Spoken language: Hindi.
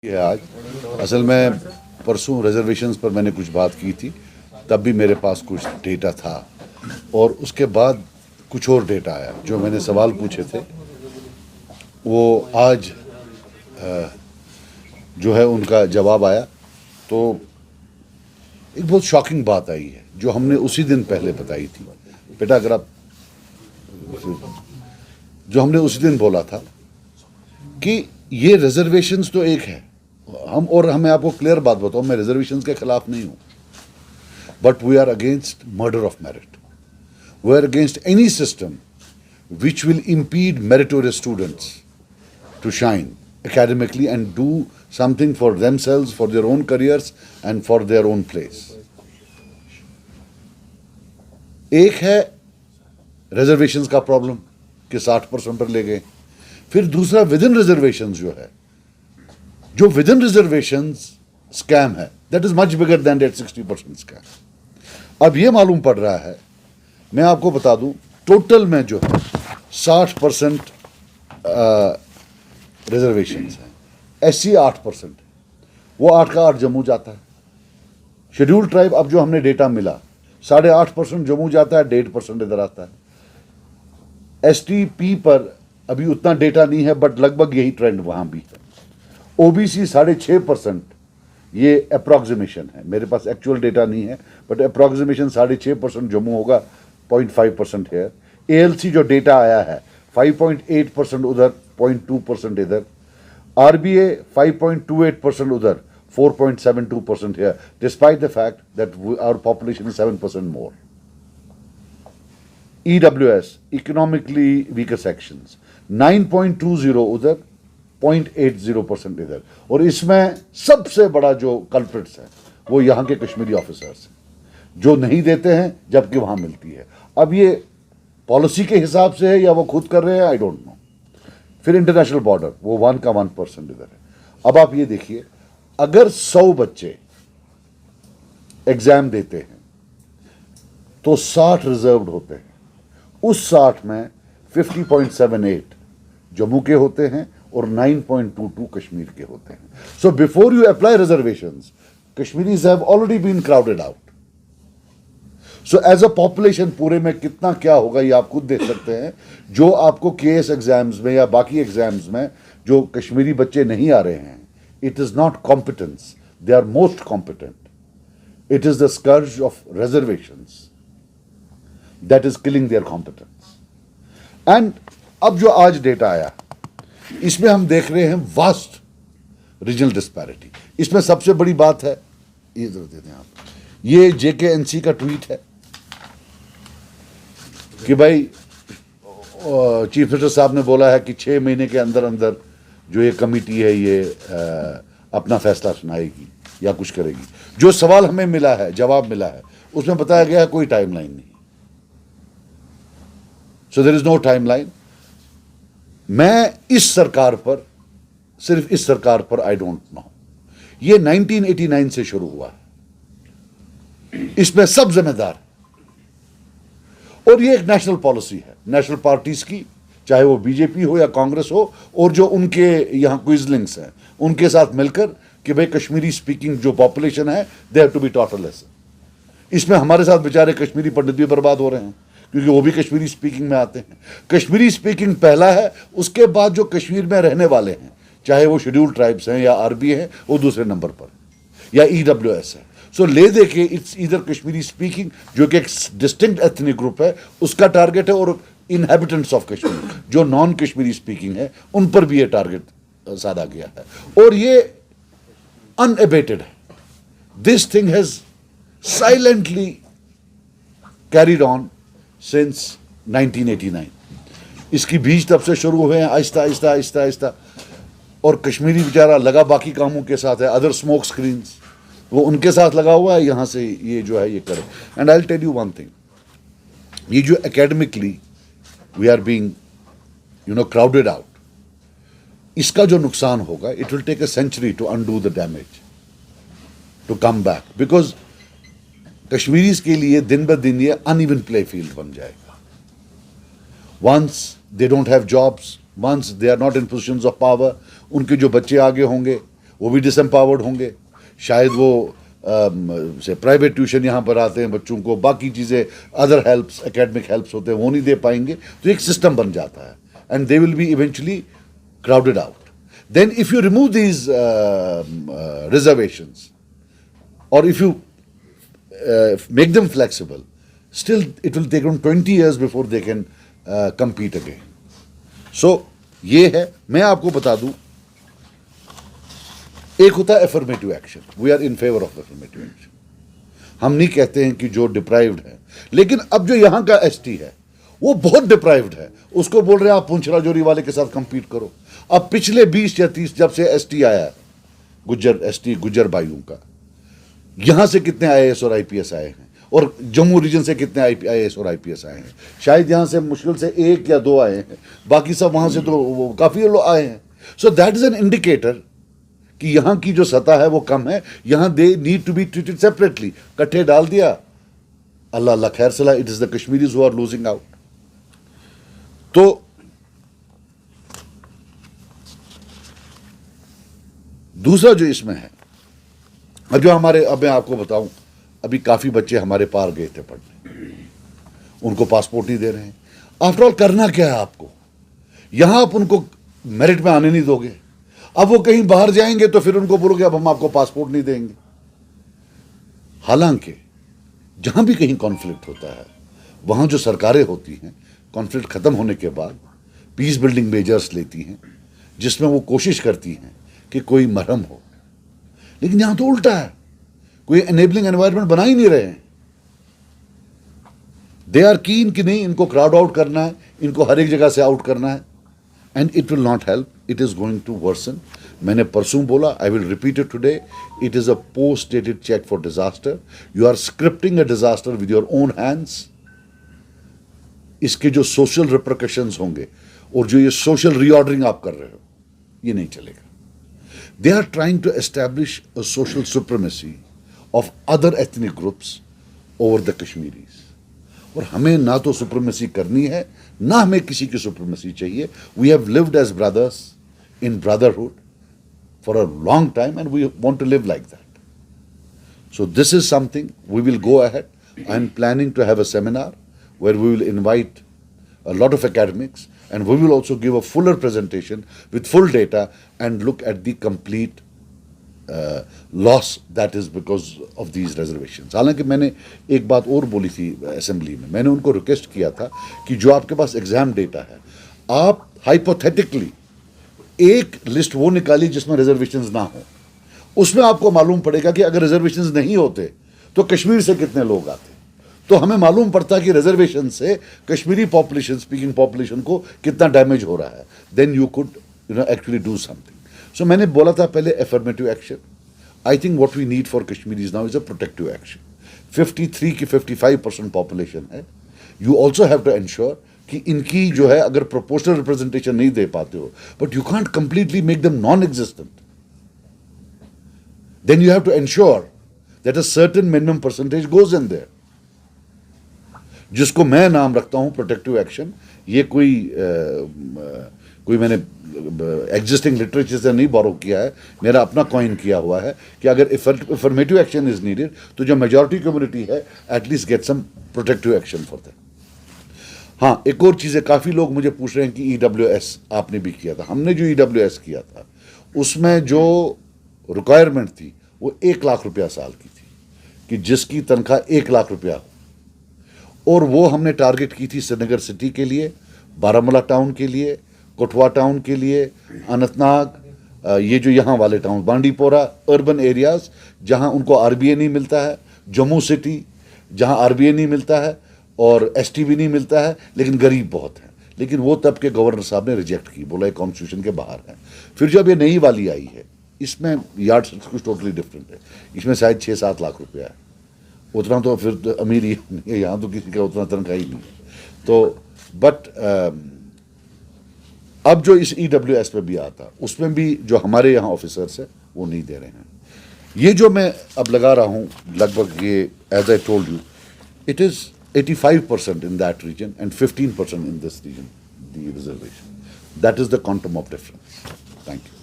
है आज असल में परसों रिजर्वेशंस पर मैंने कुछ बात की थी, तब भी मेरे पास कुछ डेटा था और उसके बाद कुछ और डेटा आया। जो मैंने सवाल पूछे थे वो आज जो है उनका जवाब आया। तो एक बहुत शॉकिंग बात आई है जो हमने उसी दिन पहले बताई थी। बेटा अगर आप जो हमने उसी दिन बोला था कि ये रिजर्वेशंस तो एक है, मैं आपको क्लियर बात बताऊं, मैं रिजर्वेशंस के खिलाफ नहीं हूं, but we are against murder of merit. We are against any system which will impede meritorious students to shine academically and do something for themselves, for their own careers and for their own place. एक है रिजर्वेशंस का प्रॉब्लम कि 60% पर ले गए, फिर दूसरा विद इन रिजर्वेशंस जो है, जो विद इन रिजर्वेशंस स्कैम है, that is much bigger than that 60% scam. अब ये मालूम पड़ रहा है, मैं आपको बता दूं, टोटल में जो है 60% रिजर्वेशंस हैं, SC 8%, वो 8 का 8 जम्मू जाता है। शेड्यूल्ड ट्राइब, अब जो हमने डेटा मिला, 8.5% जम्मू जाता है, 1.5% इधर आता है। STP पर अभी उतना डेटा नहीं है, बट लगभग यही ट्रेंड वहां भी है। OBC 6.5%, ये अप्रॉक्सीमेशन है, मेरे पास एक्चुअल डेटा नहीं है, बट अप्रॉक्सीमेशन 6.5% जम्मू होगा, 0.5% है। ALC जो डेटा आया है 5.8% उधर, 0.2% इधर। RBA 5.28% उधर, 4.72% here, despite the fact that our population is 7% more. EWS, economically weaker sections, 9.20 उधर, 0.80% इधर। और इसमें सबसे बड़ा जो कल्प्रिट्स है वो यहाँ के कश्मीरी ऑफिसर्स हैं, जो नहीं देते हैं जबकि वहाँ मिलती है। अब ये पॉलिसी के हिसाब से है या वो खुद कर रहे हैं, आई डोंट नो। फिर इंटरनेशनल बॉर्डर, वो 1 का 1% इधर है। अब आप ये देखिए, अगर 100 बच्चे एग्जाम देते हैं तो 60 रिजर्व्ड होते हैं। उस 60 में 50.78 जम्मू के होते हैं और 9.22 कश्मीर के होते हैं। So before you apply reservations, Kashmiris have already been crowded out. So as a population पूरे में कितना क्या होगा ये आप खुद देख सकते हैं। जो आपको KS एग्जाम्स में या बाकी एग्जाम्स में जो कश्मीरी बच्चे नहीं आ रहे हैं, it is not competence, they are most competent. It is the scourge of reservations that is killing their competence. And अब जो आज डेटा आया, इसमें हम देख रहे हैं वास्ट रीजनल डिस्पैरिटी। इसमें सबसे बड़ी बात है, ये जरा देते हैं आप, ये JKNC का ट्वीट है कि भाई चीफ मिनिस्टर साहब ने बोला है कि 6 महीने के अंदर अंदर जो ये कमेटी है ये अपना फैसला सुनाएगी या कुछ करेगी। जो सवाल हमें मिला है, जवाब मिला है, उसमें बताया गया है कोई टाइमलाइन नहीं। So there is no timeline. मैं इस सरकार पर, सिर्फ इस सरकार पर आई डोंट नो, ये 1989 से शुरू हुआ है, इसमें सब जिम्मेदार है। और ये एक नेशनल पॉलिसी है, नेशनल पार्टीज की, चाहे वो बीजेपी हो या कांग्रेस हो, और जो उनके यहाँ क्विजलिंग्स हैं उनके साथ मिलकर कि भाई कश्मीरी स्पीकिंग जो पॉपुलेशन है, they have to be taught a lesson. इसमें हमारे साथ बेचारे कश्मीरी पंडित भी बर्बाद हो रहे हैं क्योंकि वो भी कश्मीरी स्पीकिंग में आते हैं। कश्मीरी स्पीकिंग पहला है, उसके बाद जो कश्मीर में रहने वाले हैं, चाहे वो शेड्यूल्ड ट्राइब्स हैं या RBA है, वो दूसरे नंबर पर, या EWS है। सो ले दे के इट्स इधर कश्मीरी स्पीकिंग जो कि एक डिस्टिंक्ट एथनिक ग्रुप है, उसका टारगेट है, और इनहेबिटेंट्स ऑफ कश्मीर जो नॉन कश्मीरी स्पीकिंग है, उन पर भी ये टारगेट साधा गया है। और ये अनएबेटेड है। This thing has silently carried on since 1989। इसकी बीज तब से शुरू हुए हैं, आहिस्ता आहिस्ता आहिस्ता आहिस्ता। और कश्मीरी बेचारा लगा बाकी कामों के साथ है, अदर स्मोक स्क्रीन्स वो उनके साथ लगा हुआ है, यहाँ से ये जो है ये करे। And I will tell you one thing, ये जो academically we are being crowded out, इसका जो नुकसान होगा, it will take a century to undo the damage, to come back, because Kashmiris के लिए दिन ब दिन ये अनइवन प्ले फील्ड बन जाएगा। Once they don't have jobs, once they are not in positions of power, उनके जो बच्चे आगे होंगे वो भी डिसएम्पावर्ड होंगे। शायद वो से प्राइवेट ट्यूशन यहाँ पर आते हैं बच्चों को, बाकी चीज़ें अदर हेल्प्स एकेडमिक हेल्प्स होते हैं वो नहीं दे पाएंगे, तो एक सिस्टम बन जाता है and they will be eventually crowded out. Then if you remove these reservations or if you make them flexible, still it will take them 20 years before they can compete again. So ये है, मैं आपको बता दूं, एक होता है affirmative action. We are in favor of affirmative action. हम नहीं कहते हैं कि जो deprived है, लेकिन अब जो यहाँ का ST है वो बहुत डिप्राइव्ड है, उसको बोल रहे हैं आप पुंछ राजौरी वाले के साथ कंपीट करो। अब पिछले 20 या 30 जब से एसटी आया, गुज्जर एसटी गुज्जर भाइयों का, यहां से कितने आईएएस और आईपीएस आए हैं, और जम्मू रीजन से कितने आईएएस और आईपीएस आए हैं। शायद यहां से मुश्किल से 1 या 2 आए हैं, बाकी सब वहां से तो काफी लोग आए हैं। So that is an indicator कि यहां की जो सतह है वो कम है, यहां they need to be treated separately. कट्ठे डाल दिया, अल्लाह अल्लाह खैर सला, it is the Kashmiris who are losing out. तो दूसरा जो इसमें है, अब जो हमारे, अब मैं आपको बताऊं, अभी काफी बच्चे हमारे पार गए थे पढ़ने, उनको पासपोर्ट नहीं दे रहे हैं। आफ्टर ऑल करना क्या है आपको, यहां आप उनको मेरिट में आने नहीं दोगे, अब वो कहीं बाहर जाएंगे तो फिर उनको बोलोगे अब हम आपको पासपोर्ट नहीं देंगे। हालांकि जहां भी कहीं कॉन्फ्लिक्ट होता है वहां जो सरकारें होती हैं, कॉन्फ्लिक्ट खत्म होने के बाद पीस बिल्डिंग मेजर्स लेती हैं, जिसमें वो कोशिश करती हैं कि कोई मरहम हो। लेकिन यहां तो उल्टा है, कोई एनेबलिंग एनवायरनमेंट बना ही नहीं रहे हैं। दे आर कीन कि नहीं, इनको क्राउड आउट करना है, इनको हर एक जगह से आउट करना है, and it will not help, it is going to worsen. मैंने परसों बोला, I will repeat it today, it is a post dated cheque for disaster. You are scripting a disaster with your own hands. इसके जो सोशल रिप्रिकॉशंस होंगे और जो ये सोशल रीऑर्डरिंग आप कर रहे हो, ये नहीं चलेगा। They are trying to establish a social supremacy of other ethnic groups over the Kashmiris, और हमें ना तो सुप्रीमेसी करनी है, ना हमें किसी की सुप्रीमेसी चाहिए। We have lived as brothers in brotherhood for a long time and we want to live like that. So this is something we will go ahead. I am planning to have a seminar where we will invite a lot of academics, and we will also give a fuller presentation with full data and look at the complete loss that is because of these reservations. हालांकि मैंने एक बात और बोली थी असेंबली में, मैंने उनको रिक्वेस्ट किया था कि जो आपके पास एग्जाम डेटा है, आप हाइपोथेटिकली एक लिस्ट वो निकाली जिसमें रिजर्वेशंस ना हो। उसमें आपको मालूम पड़ेगा कि अगर रिजर्वेशंस नहीं होते तो कश्मीर से कितने लोग आते, तो हमें मालूम पड़ता कि रिजर्वेशन से कश्मीरी पॉपुलेशन, स्पीकिंग पॉपुलेशन को कितना डैमेज हो रहा है। Then you could actually do something. So मैंने बोला था पहले affirmative action. I think what we need for Kashmiris now is a protective action. 53 की 55% पॉपुलेशन है। You also have to ensure कि इनकी जो है, अगर प्रोपोर्शनल रिप्रेजेंटेशन नहीं दे पाते हो, but you can't completely make them non existent, then you have to ensure that a certain minimum percentage goes in there, जिसको मैं नाम रखता हूं प्रोटेक्टिव एक्शन। ये कोई मैंने एग्जिस्टिंग लिटरेचर से नहीं बोरो किया है, मेरा अपना कॉइन किया हुआ है कि अगर अफर्मेटिव एक्शन इज नीडेड तो जो मेजॉरिटी कम्युनिटी है at least get some protective action for that. हाँ, एक और चीज़ है, काफ़ी लोग मुझे पूछ रहे हैं कि EWS आपने भी किया था। हमने जो EWS किया था उसमें जो रिक्वायरमेंट थी वो 1 लाख रुपया साल की थी, कि जिसकी तनख्वाह 1 लाख रुपया हो, और वो हमने टारगेट की थी श्रीनगर सिटी के लिए, बारामूला टाउन के लिए, कठुआ टाउन के लिए, अनंतनाग, ये जो यहाँ वाले टाउन, बांडीपोरा, अर्बन एरियाज जहाँ उनको RBA नहीं मिलता है, जम्मू सिटी जहाँ RBA नहीं मिलता है और ST भी नहीं मिलता है, लेकिन गरीब बहुत हैं। लेकिन वो तब के गवर्नर साहब ने रिजेक्ट की, बोला कॉन्स्टिट्यूशन के बाहर है। फिर जब ये नई वाली आई है, इसमें यार्ड कुछ टोटली डिफरेंट है, इसमें शायद 6-7 लाख रुपया है। उतना तो फिर तो अमीर ही है, यहाँ तो किसी का उतना तनख्वाह ही नहीं है। तो बट अब जो इस EWS पे भी आता, उसमें भी जो हमारे यहाँ ऑफिसर्स है वो नहीं दे रहे हैं। ये जो मैं अब लगा रहा हूँ, लगभग ये, as I told you, it is 85% in that region and 15% in this region, the reservation. That is the quantum of difference. Thank you.